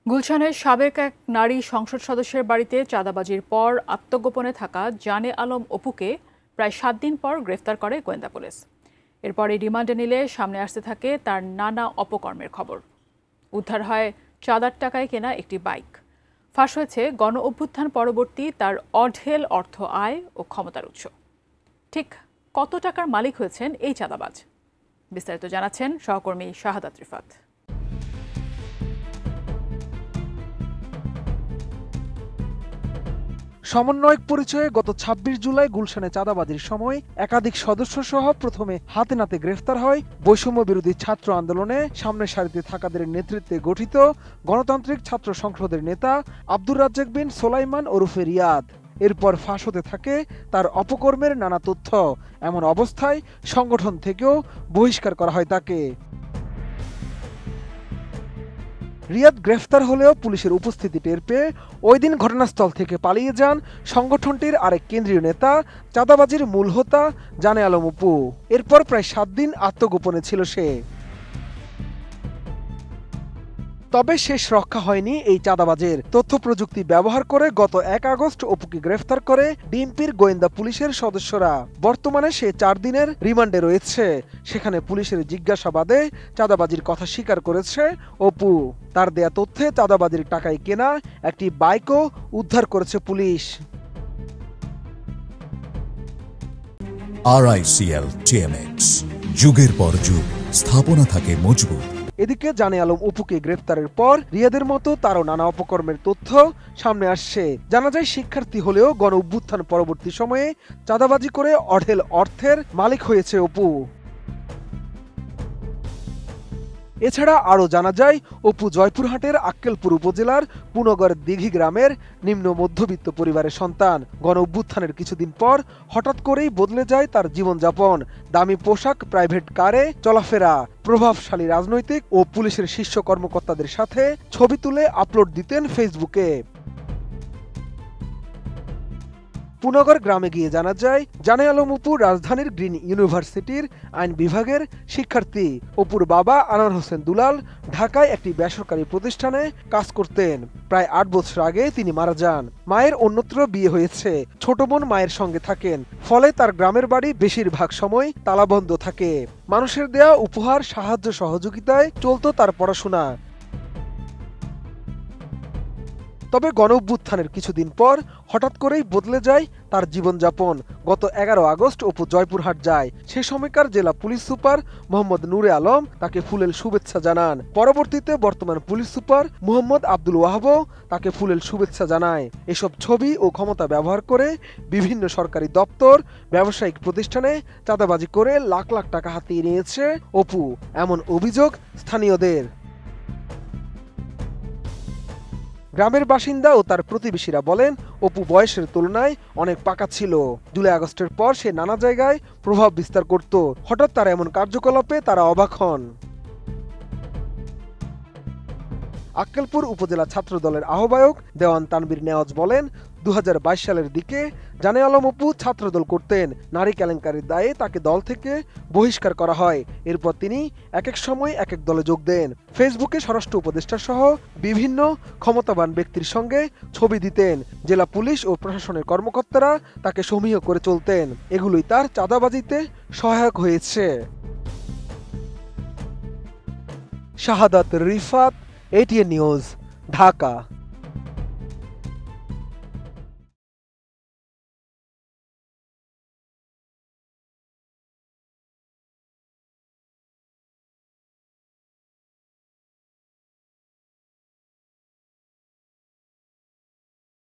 গুলশানের সাবেক এক নারী সংসদ সদস্যের বাড়িতে চাঁদাবাজির পর আত্মগোপনে থাকা জানে আলম অপুকে প্রায় ৭ দিন পর গ্রেফতার করে গোয়েন্দা পুলিশ। এরপরে রিমান্ডে নিলে সামনে আসতে থাকে তার নানা অপকর্মের খবর। উদ্ধার হয় চাঁদার টাকায় কেনা একটি বাইক। ফাঁস হয়েছে গণ অভ্যুত্থান পরবর্তী তার অঢেল অর্থ আয় ও ক্ষমতার উৎস। ঠিক কত টাকার মালিক হয়েছেন এই চাঁদাবাজ, বিস্তারিত জানাচ্ছেন সহকর্মী শাহাদাত রিফাত। সমন্বয়ক পরিচয়ে গত ২৬ জুলাই গুলশানে চাঁদাবাজির সময় একাধিক সদস্য সহ প্রথমে হাতে নাতে গ্রেফতার হয় বৈষম্য বিরোধী ছাত্র আন্দোলনে সামনের সারিতে থাকাদের নেতৃত্বে গঠিত গণতান্ত্রিক ছাত্র সংসদের নেতা আব্দুর রাজ্জাক বিন সোলাইমান ওরফে রিয়াদ। এরপর ফাঁস হতে থাকে তার অপকর্মের নানা তথ্য। এমন অবস্থায় সংগঠন থেকেও বহিষ্কার করা হয় তাকে। রিয়াদ গ্রেফতার হলেও পুলিশের উপস্থিতি টের পেয়ে ওই দিন ঘটনাস্থল থেকে পালিয়ে যান সংগঠনটির আরেক কেন্দ্রীয় নেতা, চাঁদাবাজির মূল হোতা জানে আলম অপু। এরপর প্রায় ৭ দিন আত্মগোপনে ছিল সে। তবে শেষ রক্ষা হয়নি এই চাঁদাবাজের। তথ্য প্রযুক্তি ব্যবহার করে গত ১ আগস্ট অপুকে গ্রেফতার করে ডিএমপির গোয়েন্দা পুলিশের সদস্যরা। বর্তমানে সে ৪ দিনের রিমান্ডে রয়েছে। সেখানে পুলিশের জিজ্ঞাসাবাদে চাঁদাবাজির কথা স্বীকার করেছে অপু। তার দেয়া তথ্যে চাঁদাবাজির টাকায় কেনা একটি বাইকও উদ্ধার করেছে পুলিশ। RICL TMX, যুগের পর যুগ স্থাপনা থাকে মজবুত। এদিকে জানে আলম অপুকে গ্রেফতারের পর রিয়াদের মতো তারও নানা অপকর্মের তথ্য সামনে আসছে। জানা যায় শিক্ষার্থী হলেও গণ অভ্যুত্থান পরবর্তী সময়ে চাঁদাবাজি করে অঢেল অর্থের মালিক হয়েছে অপু। এছাড়া আরও জানা যায় অপু জয়পুরহাটের আক্কেলপুর উপজেলার পুনগর দিঘি গ্রামের নিম্ন মধ্যবিত্ত পরিবারের সন্তান। গণ অভ্যুত্থানের কিছুদিন পর হঠাৎ করেই বদলে যায় তার জীবনযাপন। দামি পোশাক, প্রাইভেট কারে চলাফেরা, প্রভাবশালী রাজনৈতিক ও পুলিশের শীর্ষ কর্মকর্তাদের সাথে ছবি তুলে আপলোড দিতেন ফেসবুকে। পুনগর গ্রামে গিয়ে জানা যায় জানে আলম অপু রাজধানীর গ্রিন ইউনিভার্সিটির আইন বিভাগের শিক্ষার্থী। অপুর বাবা আনোয়ার হোসেন দুলাল ঢাকায় একটি বেসরকারি প্রতিষ্ঠানে কাজ করতেন। প্রায় ৮ বছর আগে তিনি মারা যান। মায়ের অন্যত্র বিয়ে হয়েছে। ছোট বোন মায়ের সঙ্গে থাকেন। ফলে তার গ্রামের বাড়ি বেশিরভাগ সময় তালাবন্ধ থাকে। মানুষের দেয়া উপহার, সাহায্য সহযোগিতায় চলত তার পড়াশোনা। তবে গণ অভ্যুত্থানের কিছুদিন পর হঠাৎ করেই বদলে যায় তার জীবনযাপন। গত ১১ আগস্ট অপু জয়পুরহাট যায়। সে সময়কার জেলা পুলিশ সুপার মোহাম্মদ নূরে আলম তাকে ফুলেল শুভেচ্ছা জানান। পরবর্তীতে বর্তমান পুলিশ সুপার মোহাম্মদ আব্দুল ওয়াহাবও তাকে ফুলেল শুভেচ্ছা জানায়। এসব ছবি ও ক্ষমতা ব্যবহার করে বিভিন্ন সরকারি দপ্তর, ব্যবসায়িক প্রতিষ্ঠানে চাঁদাবাজি করে লাখ লাখ টাকা হাতিয়ে নিয়েছে অপু, এমন অভিযোগ স্থানীয়দের। গ্রামের বাসিন্দা ও তার প্রতিবেশীরা বলেন অপু বয়সের তুলনায় অনেক পাকা ছিল। জুলাই আগস্টের পর সে নানা জায়গায় প্রভাব বিস্তার করত। হঠাৎ তার এমন কার্যকলাপে তারা অবাক হন। আক্কেলপুর উপজেলা ছাত্র দলের আহ্বায়ক দেওয়ান তানবীর নেওয়াজ বলেন ২০২২ সালের দিকে জানে আলম অপু ছাত্রদল করতেন। নারী কেলেঙ্কারির দায়ে তাকে দল থেকে বহিষ্কার করা হয়। এরপর তিনি এক এক সময় এক এক দলে যোগ দেন। ফেসবুকে স্বরাষ্ট্র উপদেষ্টা সহ বিভিন্ন ক্ষমতাবান ব্যক্তির সঙ্গে ছবি দিতেন। জেলা পুলিশ ও প্রশাসনের কর্মকর্তারা তাকে সমীহ করে চলতেন। এগুলোই তার চাঁদাবাজিতে সহায়ক হয়েছে। শাহাদাত রিফাত, ATN নিউজ, ঢাকা।